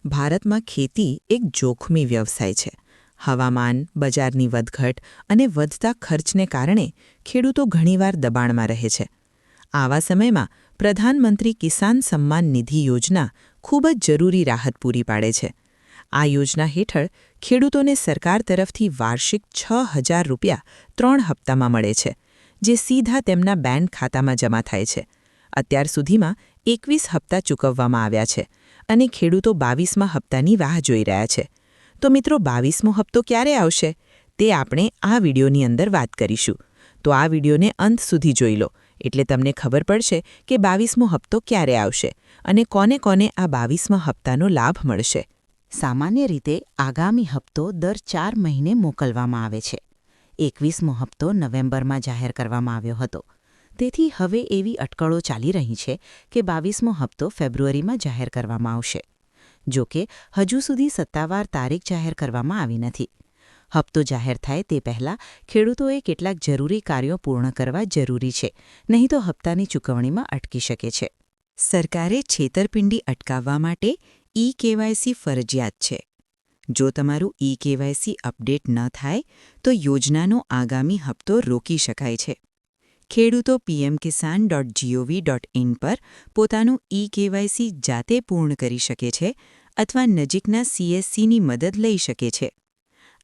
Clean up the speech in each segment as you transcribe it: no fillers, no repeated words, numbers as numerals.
ભારતમાં ખેતી એક જોખમી વ્યવસાય છે. હવામાન, બજારની વધઘટ અને વધતા ખર્ચને કારણે ખેડૂતો ઘણીવાર દબાણમાં રહે છે. આવા સમયમાં પ્રધાનમંત્રી કિસાન સન્માન નિધિ યોજના ખૂબ જ જરૂરી રાહત પૂરી પાડે છે. આ યોજના હેઠળ ખેડૂતોને સરકાર તરફથી વાર્ષિક 6,000 રૂપિયા 3 હપ્તામાં મળે છે, જે સીધા તેમના બેંક ખાતામાં જમા થાય છે. અત્યાર સુધીમાં 21 હપ્તા ચૂકવવામાં આવ્યા છે અને ખેડૂતો 22મા હપ્તાની રાહ જોઈ રહ્યા છે. તો મિત્રો, 22મો હપ્તો ક્યારે આવશે તે આપણે આ વિડીયોની અંદર વાત કરીશું. તો આ વિડીયોને અંત સુધી જોઈ લો, એટલે તમને ખબર પડશે કે 22મો હપ્તો ક્યારે આવશે અને કોને કોને આ 22મા હપ્તાનો લાભ મળશે. સામાન્ય રીતે આગામી હપ્તો દર 4 મહિને મોકલવામાં આવે છે. 21મો હપ્તો નવેમ્બરમાં જાહેર કરવામાં આવ્યો હતો. તેથી હવે એવી અટકળો ચાલી રહી છે કે 22મો હપ્તો ફેબ્રુઆરીમાં જાહેર કરવામાં આવશે. જો કે હજુ સુધી સત્તાવાર તારીખ જાહેર કરવામાં આવી નથી. હપ્તો જાહેર થાય તે પહેલાં ખેડૂતોએ કેટલાક જરૂરી કાર્યો પૂર્ણ કરવા જરૂરી છે, નહીં તો હપ્તાની ચૂકવણીમાં અટકી શકે છે. સરકારે છેતરપિંડી અટકાવવા માટે ઈ-કેવાયસી ફરજિયાત છે. જો તમારું ઈ-કેવાયસી અપડેટ ન થાય તો યોજનાનો આગામી હપ્તો રોકી શકાય છે. ખેડૂતો pmkisan.gov.in પર પોતાનું ઈ-કેવાયસી જાતે પૂર્ણ કરી શકે છે અથવા નજીકના CSCની મદદ લઈ શકે છે.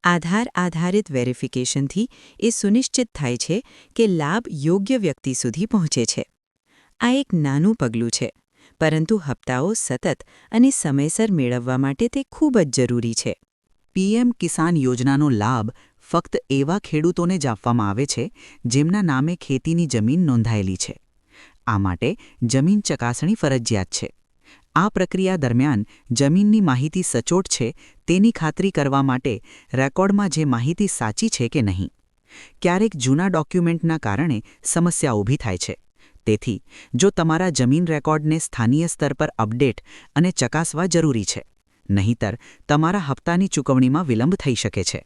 આધાર આધારિત વેરિફિકેશનથી એ સુનિશ્ચિત થાય છે કે લાભ યોગ્ય વ્યક્તિ સુધી પહોંચે છે. આ એક નાનું પગલું છે, પરંતુ હપ્તાઓ સતત અને સમયસર મેળવવા માટે તે ખૂબ જ જરૂરી છે. પીએમ કિસાન યોજનાનો લાભ ફક્ત એવા ખેડૂતોને જ આપવામાં આવે છે જેમના નામે ખેતીની જમીન નોંધાયેલી છે. આ માટે જમીન ચકાસણી ફરજિયાત છે. આ પ્રક્રિયા દરમિયાન જમીનની માહિતી સચોટ છે તેની ખાતરી કરવા માટે રેકોર્ડમાં જે માહિતી સાચી છે કે નહીં. ક્યારેક જૂના ડોક્યુમેન્ટના કારણે સમસ્યા ઊભી થાય છે. તેથી જો તમારા જમીન રેકોર્ડને સ્થાનીય સ્તર પર અપડેટ અને ચકાસવા જરૂરી છે, નહીંતર તમારા હપ્તાની ચૂકવણીમાં વિલંબ થઈ શકે છે.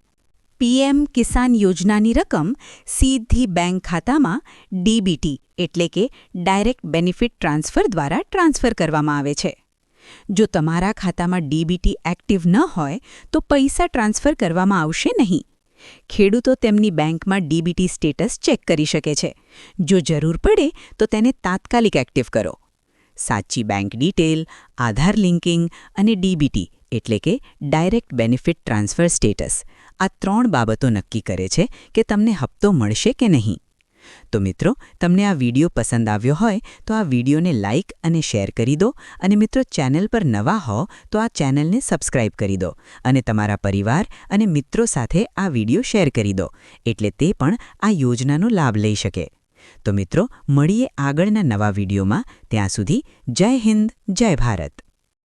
પીએમ કિસાન યોજનાની રકમ સીધી બેંક ખાતામાં ડીબીટી એટલે કે ડાયરેક્ટ બેનિફિટ ટ્રાન્સફર દ્વારા ટ્રાન્સફર કરવામાં આવે છે. જો તમારા ખાતામાં ડીબીટી એક્ટિવ ન હોય તો પૈસા ટ્રાન્સફર કરવામાં આવશે નહીં. ખેડૂતો તેમની બેંકમાં ડીબીટી સ્ટેટસ ચેક કરી શકે છે. જો જરૂર પડે તો તેને તાત્કાલિક એક્ટિવ કરો. સાચી બેંક ડિટેલ, આધાર લિંકિંગ અને ડીબીટી એટલે કે ડાયરેક્ટ બેનિફિટ ટ્રાન્સફર સ્ટેટસ, આ 3 બાબતો નક્કી કરે છે કે તમને હપ્તો મળશે કે નહીં. તો મિત્રો, તમને આ વિડીયો પસંદ આવ્યો હોય તો આ વિડીયોને લાઇક અને શેર કરી દો, અને મિત્રો, ચેનલ પર નવા હો તો આ ચેનલને સબસ્ક્રાઇબ કરી દો અને તમારા પરિવાર અને મિત્રો સાથે આ વિડીયો શેર કરી દો, એટલે તે પણ આ યોજનાનો લાભ લઈ શકે. તો મિત્રો, મળીએ આગળના નવા વિડીયોમાં. ત્યાં સુધી જય હિન્દ, જય ભારત.